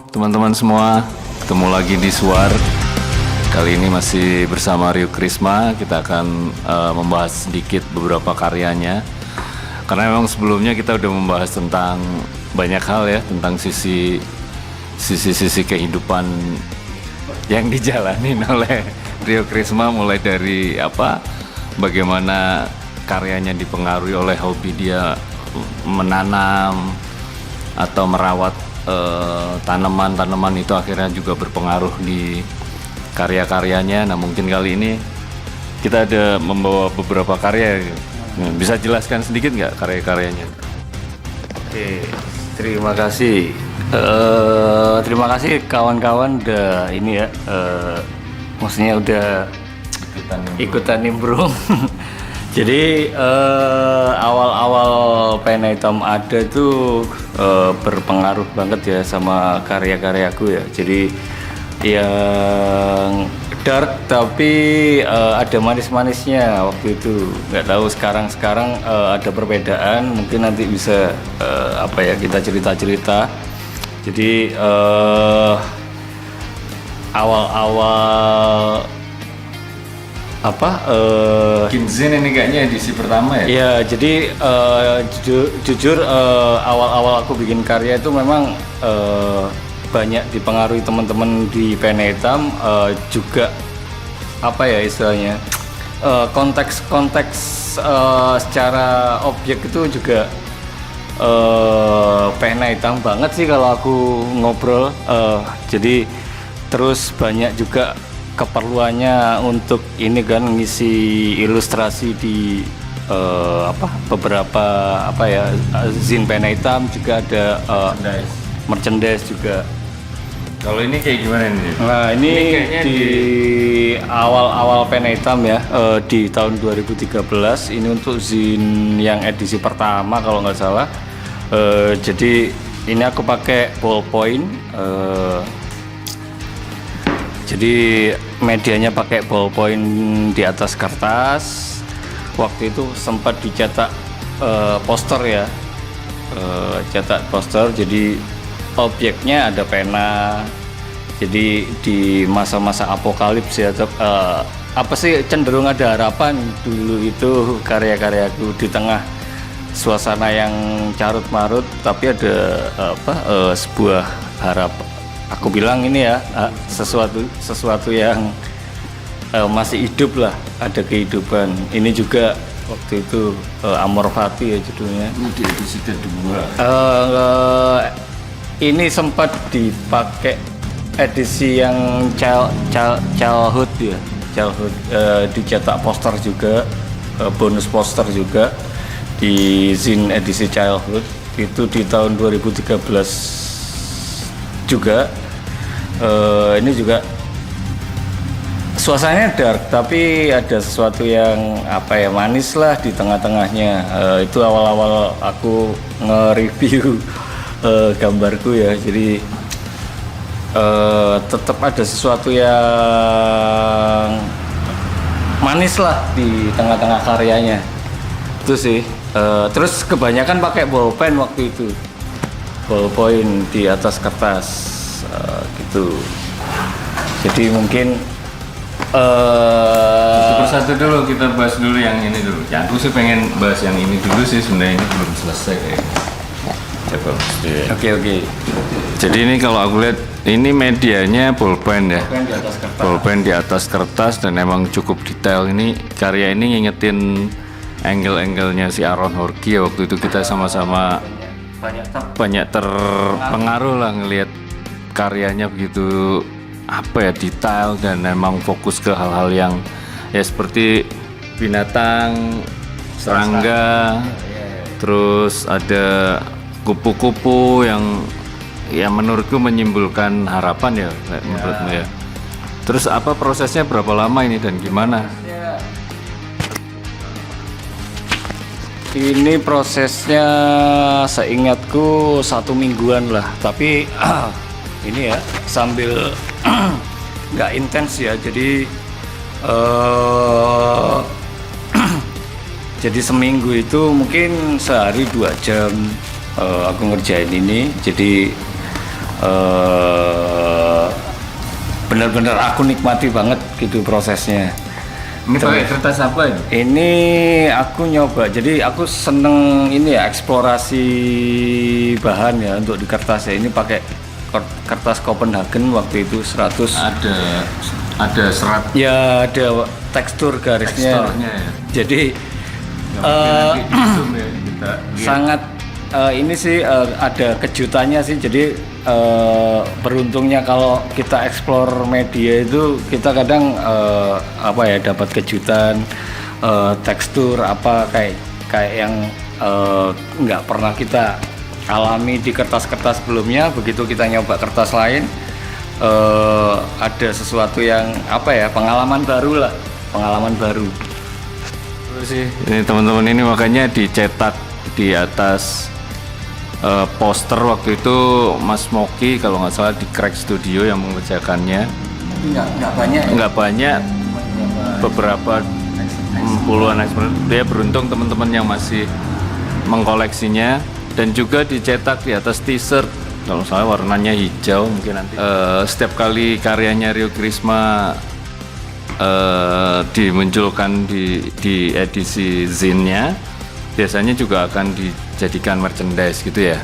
teman-teman semua, ketemu lagi di Suar. Kali ini masih bersama Rio Krisma. Kita akan membahas sedikit beberapa karyanya. Karena memang sebelumnya kita udah membahas tentang banyak hal ya, tentang sisi kehidupan yang dijalanin oleh Rio Krisma, mulai dari bagaimana karyanya dipengaruhi oleh hobi dia menanam atau merawat tanaman itu, akhirnya juga berpengaruh di karya-karyanya. Nah, mungkin kali ini kita ada membawa beberapa karya. Bisa jelaskan sedikit nggak karya-karyanya? Oke, terima kasih. Terima kasih kawan-kawan udah ini ya, maksudnya udah ikutan nimbrung. Jadi awal-awal Pena Hitam ada tuh berpengaruh banget ya sama karya-karyaku ya. Jadi yang dark tapi ada manis-manisnya waktu itu. Nggak tahu sekarang ada perbedaan. Mungkin nanti bisa kita cerita-cerita. Jadi awal-awal Kinzin ini kayaknya edisi pertama ya? Ya, jadi jujur awal-awal aku bikin karya itu memang banyak dipengaruhi teman-teman di Pena Hitam, juga istilahnya konteks secara objek itu juga Pena Hitam banget sih kalau aku ngobrol. Jadi terus banyak juga keperluannya untuk ini kan ngisi ilustrasi di beberapa zin Pena Hitam, juga ada merchandise juga. Kalau ini kayak gimana nih? Nah, ini di awal-awal Pena Hitam ya, di tahun 2013. Ini untuk zin yang edisi pertama kalau nggak salah. Jadi ini aku pakai ballpoint. Jadi medianya pakai ballpoint di atas kertas. Waktu itu sempat dicetak poster ya, cetak poster. Jadi objeknya ada pena. Jadi di masa-masa apokalips ya, cenderung ada harapan dulu itu karya-karyaku di tengah suasana yang carut marut, tapi ada sebuah harapan. Aku bilang ini ya, sesuatu yang masih hidup lah, ada kehidupan. Ini juga waktu itu Amor Fati ya judulnya. Ini di edisi kedua. Ini sempat dipakai edisi yang childhood ya, dicetak poster juga, bonus poster juga di zin edisi childhood itu di tahun 2013 juga. Ini juga suasananya dark tapi ada sesuatu yang manis lah di tengah-tengahnya. Itu awal-awal aku nge-review gambarku ya. Jadi tetap ada sesuatu yang manis lah di tengah-tengah karyanya. Itu sih. Terus kebanyakan pakai ballpen waktu itu, ballpoint di atas kertas gitu. Jadi mungkin satu persatu dulu kita bahas dulu yang ini dulu. Ya, aku sih pengen bahas yang ini dulu sih, sebenarnya ini belum selesai kayaknya. Coba. Oke. Jadi ini kalau aku lihat ini medianya pulpen ya. Ballpoint di atas kertas. Pulpen di atas kertas dan emang cukup detail. Ini karya ini ngingetin angle-angle-nya si Aaron Horkey ya. Waktu itu kita sama-sama banyak terpengaruh lah ngelihat karyanya, begitu detail dan memang fokus ke hal-hal yang ya seperti binatang, serangga, terus ada kupu-kupu yang menurutku menyimpulkan harapan ya menurutmu ya. Terus prosesnya berapa lama ini dan gimana? Ini prosesnya seingatku 1 mingguan lah, tapi ini ya sambil nggak intens ya. Jadi jadi seminggu itu mungkin sehari 2 jam aku ngerjain ini. Jadi benar-benar aku nikmati banget gitu prosesnya. Ini pakai kertas apa ini? Ini aku nyoba, jadi aku seneng ini ya, eksplorasi bahan ya untuk di kertas ya. Ini pakai kertas Copenhagen waktu itu 100. Ada serat Ya ada tekstur garisnya. teksturnya ya. Jadi Nanti di zoom ya kita lihat. sangat ini sih ada kejutannya sih. Jadi beruntungnya kalau kita explore media itu kita kadang apa ya, dapat kejutan tekstur apa kayak yang nggak pernah kita alami di kertas-kertas sebelumnya. Begitu kita nyoba kertas lain ada sesuatu yang apa ya, pengalaman baru lah, pengalaman baru. Terus sih ini teman-teman, ini makanya dicetak di atas poster waktu itu Mas Moki kalau nggak salah di Crack Studio yang mengerjakannya. Nggak banyak ya? Nggak banyak, beberapa puluhan eksperimen. Dia beruntung teman-teman yang masih mengkoleksinya, dan juga dicetak di atas t-shirt kalau salah warnanya hijau mungkin nanti. Setiap kali karyanya Rio Krisma dimunculkan di edisi zine-nya, biasanya juga akan dijadikan merchandise gitu ya.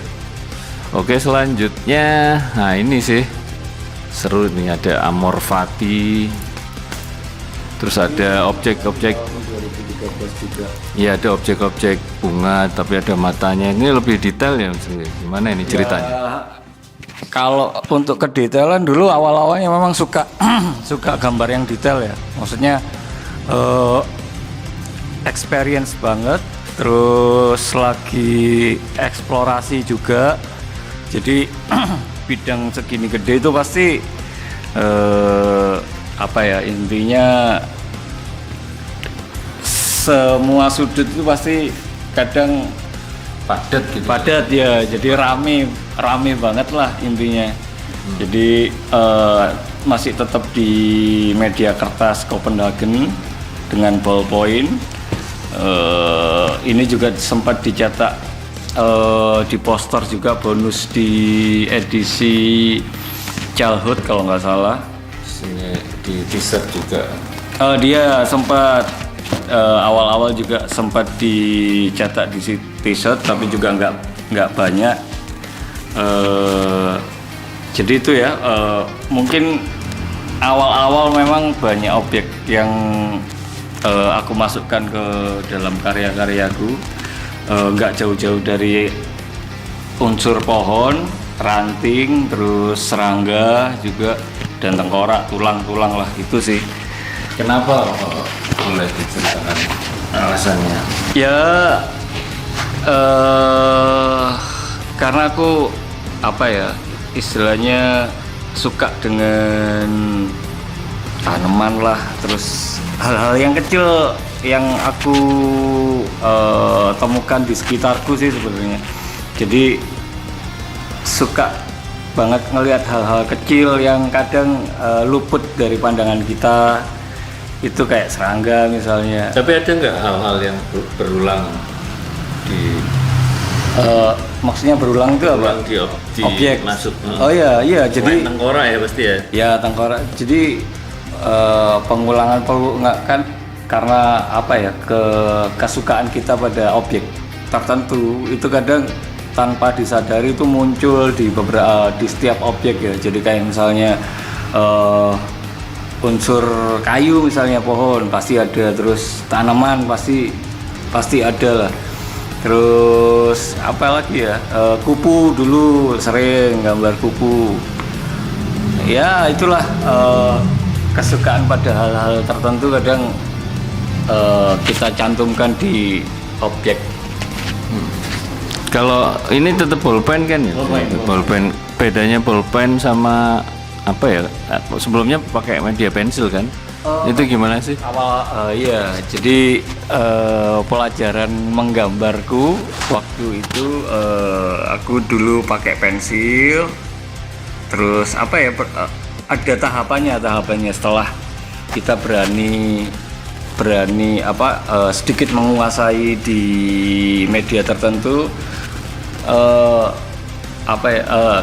Oke, selanjutnya, nah ini sih seru nih, ada Amor Fati, terus ada objek-objek, ya ada objek-objek bunga tapi ada matanya. Ini lebih detail ya, gimana ini ceritanya? Kalau untuk kedetailan dulu awal-awalnya memang suka suka gambar yang detail ya. Maksudnya experience banget, terus lagi eksplorasi juga. Jadi bidang segini gede itu pasti apa ya, intinya semua sudut itu pasti kadang Padat gitu. padat ya, jadi rame banget lah intinya. Jadi masih tetap di media kertas Copenhagen dengan ballpoint. Ini juga sempat dicetak di poster juga, bonus di edisi childhood kalau nggak salah. Sini di t-shirt juga. Dia sempat awal-awal juga sempat dicetak di t-shirt, tapi juga nggak banyak. Jadi itu ya, mungkin awal-awal memang banyak objek yang aku masukkan ke dalam karya-karyaku. Nggak jauh-jauh dari unsur pohon, ranting, terus serangga juga, dan tengkorak, tulang-tulang lah, itu sih. Kenapa boleh diceritakan alasannya? Ya, karena aku apa ya, istilahnya suka dengan tanaman lah, terus hal-hal yang kecil yang aku temukan di sekitarku sih sebenarnya. Jadi suka banget ngelihat hal-hal kecil yang kadang luput dari pandangan kita. Itu kayak serangga misalnya. Tapi ada nggak hal-hal yang berulang di Maksudnya berulang itu apa? di Objek masuk? Oh iya, jadi Selain tengkorak ya pasti ya. ya tengkorak. Jadi pengulangan nggak kan, karena apa ya, kesukaan kita pada objek tertentu itu kadang tanpa disadari itu muncul di setiap objek ya. Jadi kayak misalnya unsur kayu misalnya, pohon pasti ada, terus tanaman pasti ada lah. Terus apa lagi ya, kupu, dulu sering gambar kupu. Ya itulah, kesukaan pada hal-hal tertentu kadang kita cantumkan di objek. Kalau ini tetap bolpen kan ya? Bolpen. Bedanya bolpen sama apa ya? Sebelumnya pakai media pensil kan? Itu gimana sih? Iya, jadi pelajaran menggambarku waktu itu aku dulu pakai pensil. Terus apa ya? Ada tahapannya setelah kita berani sedikit menguasai di media tertentu,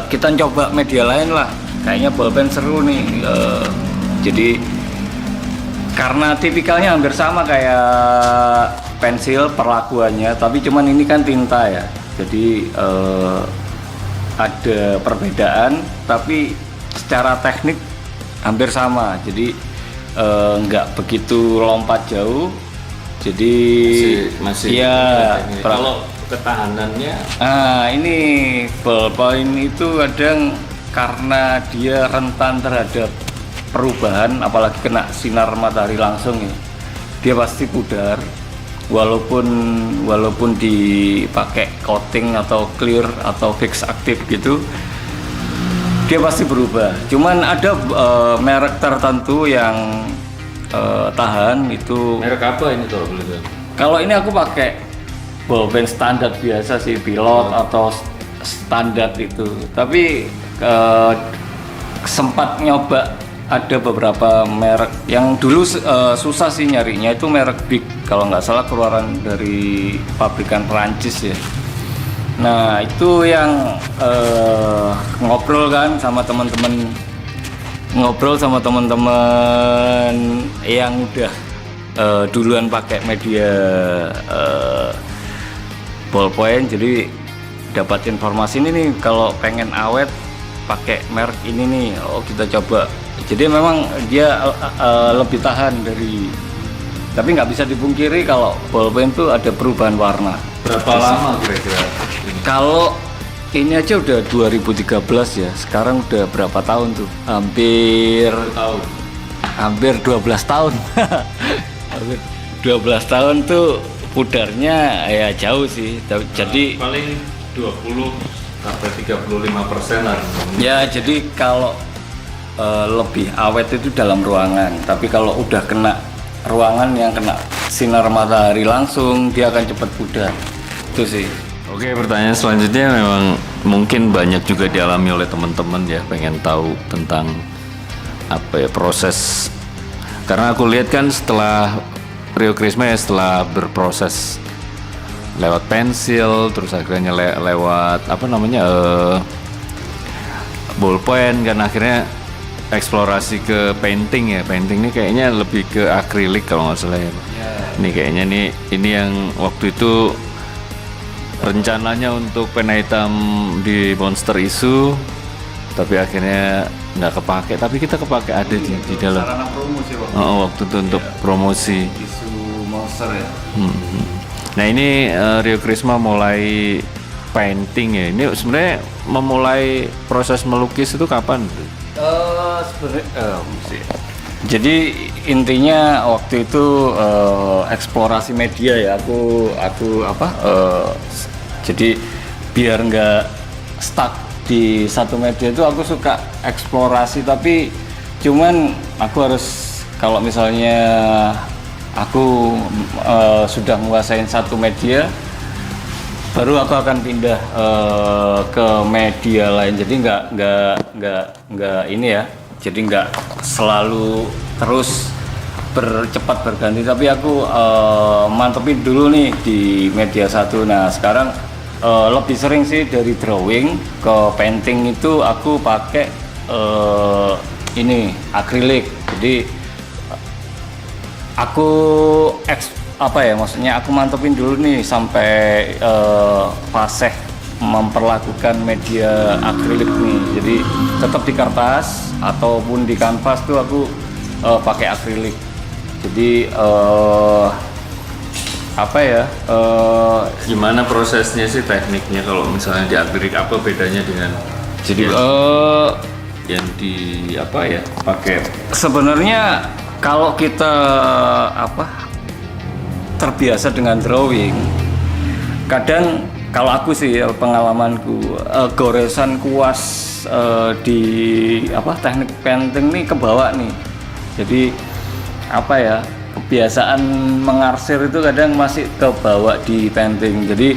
kita coba media lain lah. kayaknya bolpen seru nih. Jadi karena tipikalnya hampir sama kayak pensil perlakuannya, tapi cuman ini kan tinta ya. Jadi ada perbedaan, tapi secara teknik hampir sama. Jadi nggak begitu lompat jauh. Jadi masih ya kalau ketahanannya. Ini ballpoint itu kadang karena dia rentan terhadap perubahan, apalagi kena sinar matahari langsung ya, dia pasti pudar. Walaupun dipakai coating atau clear atau fix aktif gitu, dia pasti berubah. Cuman ada merek tertentu yang tahan itu. Merek apa ini tuh boleh tahu? Kalau ini aku pakai bolpen standar biasa sih, pilot atau standar itu. Tapi sempat nyoba ada beberapa merek yang dulu susah sih nyarinya, itu merek Bic kalau nggak salah, keluaran dari pabrikan Perancis ya. Nah itu yang ngobrol sama teman-teman yang udah duluan pakai media ballpoint, jadi dapat informasi ini nih, kalau pengen awet pakai merek ini nih, kita coba. Jadi memang dia lebih tahan dari, tapi nggak bisa dipungkiri kalau ballpoint itu ada perubahan warna. Berapa lama kira-kira? Kalau ini aja udah 2013 ya, sekarang udah berapa tahun tuh? Hampir 12 tahun. Hampir 12 tahun tuh pudarnya ya jauh sih. Jadi paling 20 sampai 35% lah. Ya jadi kalau lebih awet itu dalam ruangan, tapi kalau udah kena ruangan yang kena sinar matahari langsung, dia akan cepat pudar. Itu sih. Oke, pertanyaan selanjutnya memang mungkin banyak juga dialami oleh teman-teman ya, pengen tahu tentang apa ya proses. Karena aku lihat kan setelah Rio Krisma ya, setelah berproses lewat pensil, terus akhirnya lewat apa namanya ballpoint, kan akhirnya eksplorasi ke painting ya. Painting ini kayaknya lebih ke akrilik kalau nggak salah ya. Ini kayaknya ini yang waktu itu rencananya untuk pena hitam di Monster Issue, tapi akhirnya nggak kepake. Tapi kita kepake ada di dalam. Sarana promosi Waktu itu untuk promosi isu Monster ya. Nah ini Rio Krisma mulai painting ya. Ini sebenarnya memulai proses melukis itu kapan? Jadi intinya waktu itu eksplorasi media ya. Aku jadi biar nggak stuck di satu media itu, aku suka eksplorasi, tapi cuman aku harus, kalau misalnya aku sudah menguasain satu media, baru aku akan pindah ke media lain. Jadi nggak ini ya, jadi nggak selalu terus cepat berganti, tapi aku mantepin dulu nih di media satu. Nah sekarang lebih sering sih dari drawing ke painting itu aku pakai ini akrilik. Jadi aku maksudnya aku mantepin dulu nih sampai fase memperlakukan media akrilik nih. Jadi tetap di kertas ataupun di kanvas tuh aku pakai akrilik. Jadi Gimana prosesnya sih, tekniknya kalau misalnya di akrilik, apa bedanya dengan jadi yang di pakai? sebenarnya kalau kita terbiasa dengan drawing, kadang kalau aku sih pengalamanku goresan kuas di teknik painting nih kebawa nih. Jadi kebiasaan mengarsir itu kadang masih kebawa di painting. Jadi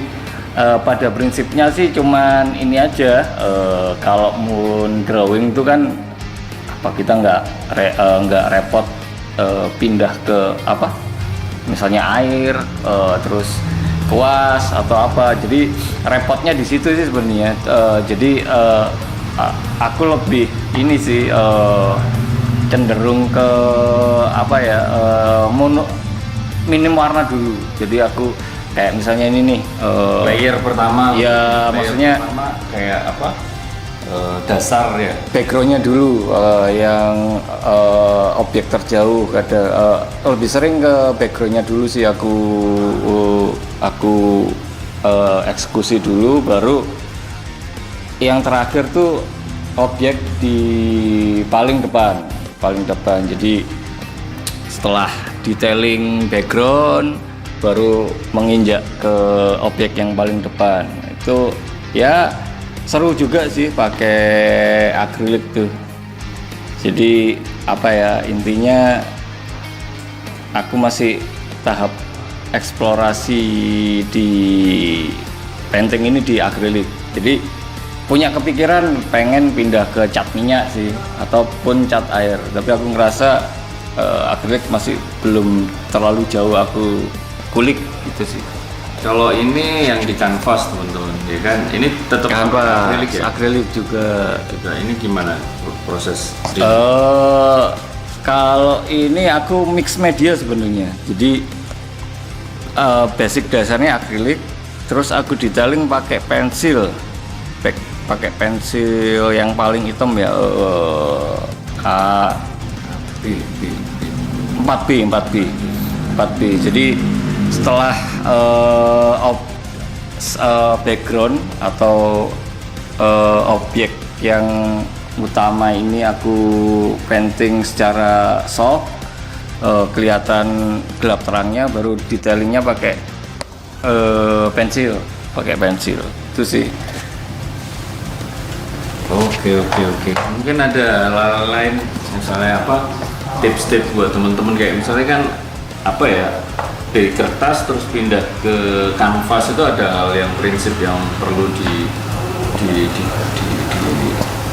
pada prinsipnya sih cuman ini aja, kalau mau drawing itu kan kita nggak repot pindah ke misalnya air, terus kuas atau apa. Jadi repotnya di situ sih sebenarnya. Jadi aku lebih ini sih cenderung ke apa ya, minim warna dulu. Jadi aku kayak misalnya ini nih Layer pertama. ya, layer maksudnya pertama kayak apa? Dasar ya. backgroundnya dulu yang objek terjauh, ada lebih sering ke backgroundnya dulu sih aku eksekusi dulu, baru yang terakhir tuh objek di paling depan. Jadi setelah detailing background baru menginjak ke objek yang paling depan. Itu ya seru juga sih pakai akrilik tuh. Jadi apa ya, intinya aku masih tahap eksplorasi di painting ini di akrilik. Jadi punya kepikiran pengen pindah ke cat minyak sih ataupun cat air, tapi aku ngerasa akrilik masih belum terlalu jauh aku kulik gitu sih. Kalau ini yang di kanvas teman-teman, ya kan? Ini tetap Kanvas, akrilik ya? akrilik juga. Ini gimana proses? Kalau ini aku mix media sebenarnya. Jadi basic dasarnya akrilik, terus aku detailing pakai pensil, pakai pensil yang paling hitam ya, 4B. Jadi setelah background atau objek yang utama ini aku painting secara soft, kelihatan gelap terangnya, baru detailingnya pakai pensil itu sih. Oke. Mungkin ada hal lain, misalnya apa? Tips-tips buat teman-teman, kayak misalnya kan apa ya, dari kertas terus pindah ke kanvas, itu ada hal yang prinsip yang perlu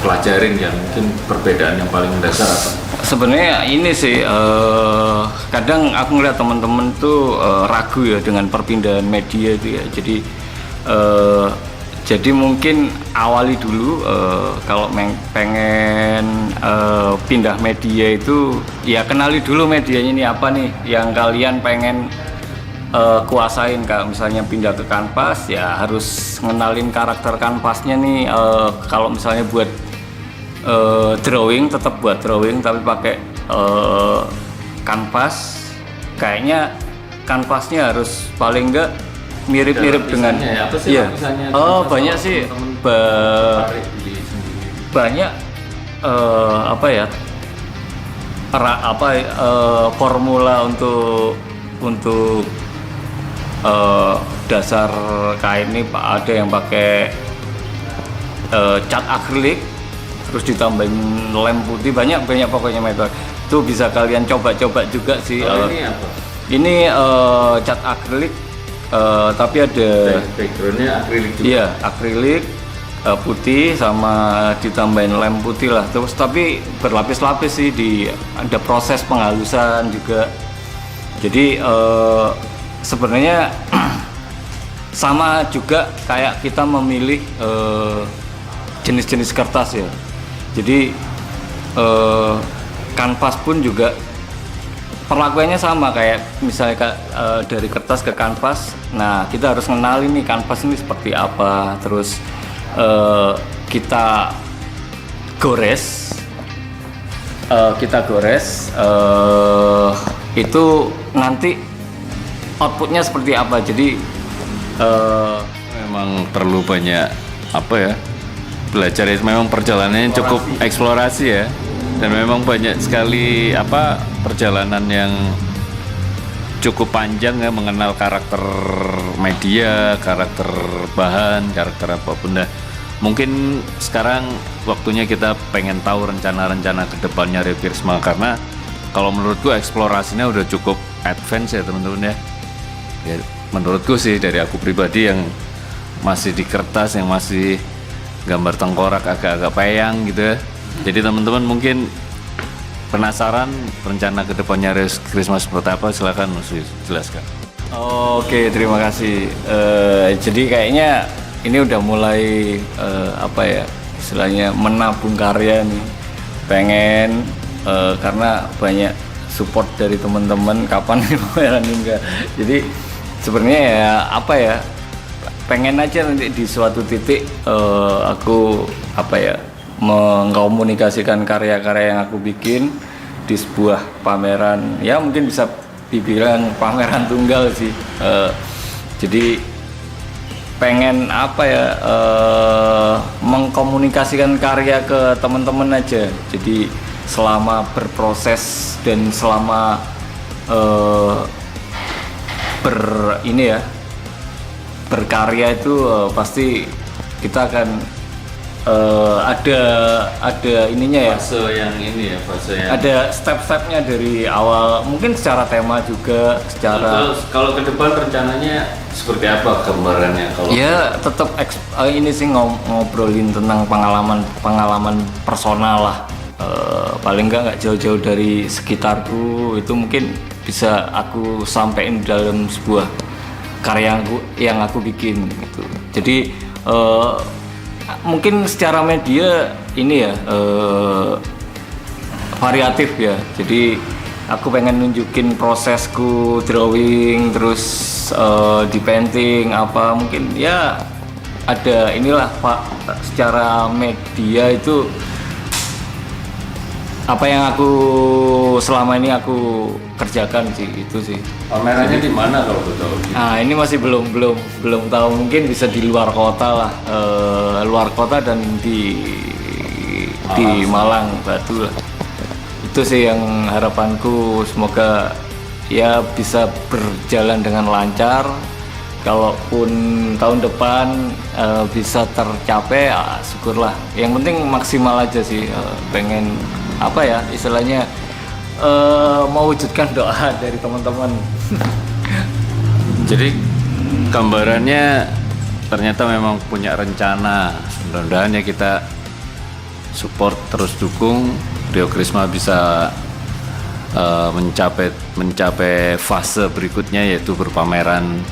dipelajarin ya, mungkin perbedaan yang paling mendasar apa? Sebenarnya ini sih kadang aku ngeliat teman-teman tuh ragu ya dengan perpindahan media itu ya. Jadi mungkin awali dulu kalau pengen pindah media itu ya kenali dulu medianya ini apa nih yang kalian pengen kuasain. Kalau misalnya pindah ke kanvas ya harus ngenalin karakter kanvasnya nih. Kalau misalnya buat drawing, tetap buat drawing tapi pakai kanvas, kayaknya kanvasnya harus paling enggak mirip-mirip dengan ya, apa sih lapisannya? Banyak sih, banyak formula untuk dasar kain ini. Ada yang pakai cat akrilik terus ditambahin lem putih, banyak pokoknya metode itu bisa kalian coba-coba juga sih. Ini apa? Ini cat akrilik, tapi ada backgroundnya akrilik juga. Iya, akrilik putih sama ditambahin lem putih lah. Terus tapi berlapis-lapis sih, ada proses penghalusan juga. Jadi sebenarnya sama juga kayak kita memilih jenis-jenis kertas ya. Jadi kanvas pun juga perlakuannya sama kayak misalnya dari kertas ke kanvas. Nah, kita harus kenali nih kanvas ini seperti apa, terus kita gores itu nanti outputnya seperti apa. Jadi memang perlu banyak apa ya, belajar ya. Memang perjalanannya cukup eksplorasi ya, dan memang banyak sekali apa perjalanan yang cukup panjang ya, mengenal karakter media, karakter bahan, karakter apapun. Nah, mungkin sekarang waktunya kita pengen tahu rencana-rencana kedepannya Rio Krisma, karena kalau menurutku eksplorasinya udah cukup advance ya teman-teman ya. Ya menurutku sih, dari aku pribadi yang masih di kertas, yang masih gambar tengkorak agak-agak peyang gitu ya. Jadi teman-teman mungkin penasaran rencana kedepannya Rio Krisma seperti apa, silakan Mas jelaskan. Oke, terima kasih. Jadi kayaknya ini udah mulai istilahnya menabung karya nih, pengen karena banyak support dari teman-teman kapan nih pameran enggak. Jadi sebenarnya ya apa ya, pengen aja nanti di suatu titik aku apa ya, mengkomunikasikan karya-karya yang aku bikin di sebuah pameran, ya mungkin bisa dibilang pameran tunggal sih. Jadi pengen apa ya, mengkomunikasikan karya ke teman-teman aja. Jadi selama berproses dan selama berkarya itu pasti kita akan ada ininya ya, Fase yang ini ya, fase yang ada step-stepnya dari awal, mungkin secara tema juga, secara Terus kalau ke depan rencananya seperti apa gambarannya kalau ya tetap ini sih ngobrolin tentang pengalaman personal lah. Paling nggak jauh-jauh dari sekitarku, itu mungkin bisa aku sampaikan dalam sebuah karya yang aku bikin gitu. Jadi mungkin secara media ini ya variatif ya. Jadi aku pengen nunjukin prosesku drawing, terus di painting apa, mungkin ya ada inilah Pak, secara media itu apa yang aku selama ini aku kerjakan sih, itu sih. pamerannya di mana kalau betul? Nah ini masih belum tahu, mungkin bisa di luar kota lah, luar kota dan di Malang Batu lah. Itu sih yang harapanku, semoga ya bisa berjalan dengan lancar. Kalaupun tahun depan bisa tercapai, ya syukurlah. Yang penting maksimal aja sih, pengen apa ya istilahnya, mewujudkan doa dari teman-teman. Jadi gambarannya ternyata memang punya rencana. Mudah-mudahan ya kita support, terus dukung Rio Krisma bisa mencapai fase berikutnya, yaitu berpameran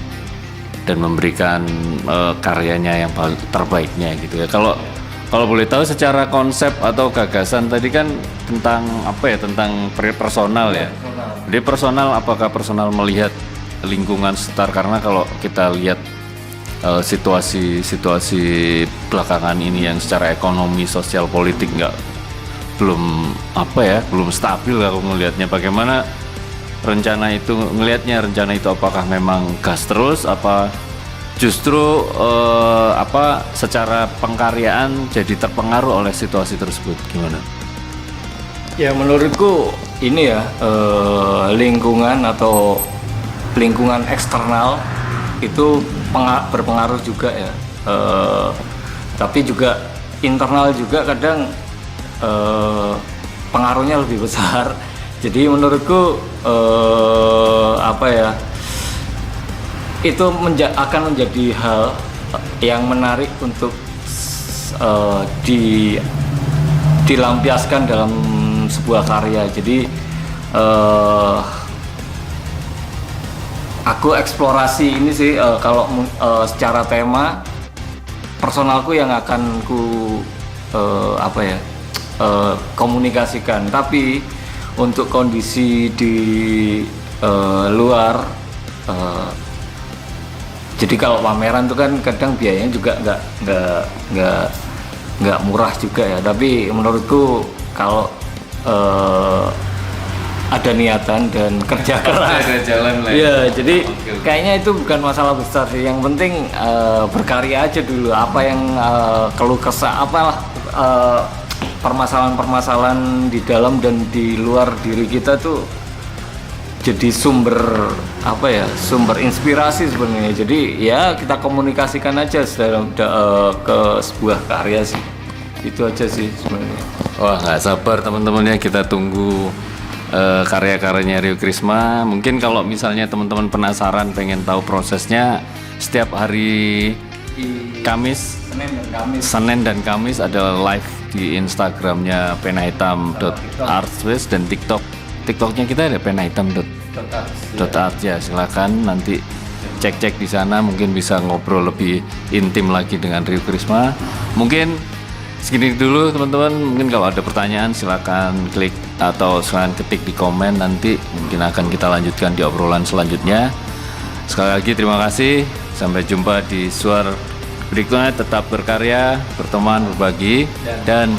dan memberikan karyanya yang terbaiknya gitu ya. Kalau boleh tahu secara konsep atau gagasan tadi kan tentang apa ya, tentang personal ya. Jadi personal, apakah personal melihat lingkungan sekitar, karena kalau kita lihat situasi belakangan ini yang secara ekonomi, sosial, politik belum stabil aku melihatnya. Bagaimana rencana itu apakah memang gas terus, apa justru secara pengkaryaan jadi terpengaruh oleh situasi tersebut, gimana? Ya menurutku ini ya, lingkungan atau lingkungan eksternal itu berpengaruh juga ya, tapi juga internal juga kadang pengaruhnya lebih besar. Jadi menurutku itu akan menjadi hal yang menarik untuk dilampiaskan dalam sebuah karya. Jadi aku eksplorasi ini sih, kalau secara tema personalku yang akan komunikasikan, tapi untuk kondisi di luar, jadi kalau pameran itu kan kadang biayanya juga nggak murah juga ya. Tapi menurutku kalau ada niatan dan kerja keras, ada jalan lah ya. Jadi kayaknya itu bukan masalah besar sih. Yang penting berkarya aja dulu. Apa yang keluh kesah, permasalahan-permasalahan di dalam dan di luar diri kita tuh jadi sumber inspirasi sebenarnya. Jadi ya kita komunikasikan aja ke sebuah karya sih. Itu aja sih sebenarnya. Wah, nggak sabar teman-teman ya, kita tunggu karya-karyanya Rio Krisma. Mungkin kalau misalnya teman-teman penasaran pengen tahu prosesnya, setiap hari Senin dan Kamis ada live di Instagramnya penahitam.artspace dan TikToknya kita ada penahitam.art ya. Silakan nanti cek di sana, mungkin bisa ngobrol lebih intim lagi dengan Rio Krisma. Mungkin Segini dulu teman-teman, mungkin kalau ada pertanyaan silakan klik atau silakan ketik di komen, nanti mungkin akan kita lanjutkan di obrolan selanjutnya. Sekali lagi terima kasih, sampai jumpa di suara berikutnya. Tetap berkarya, berteman, berbagi, dan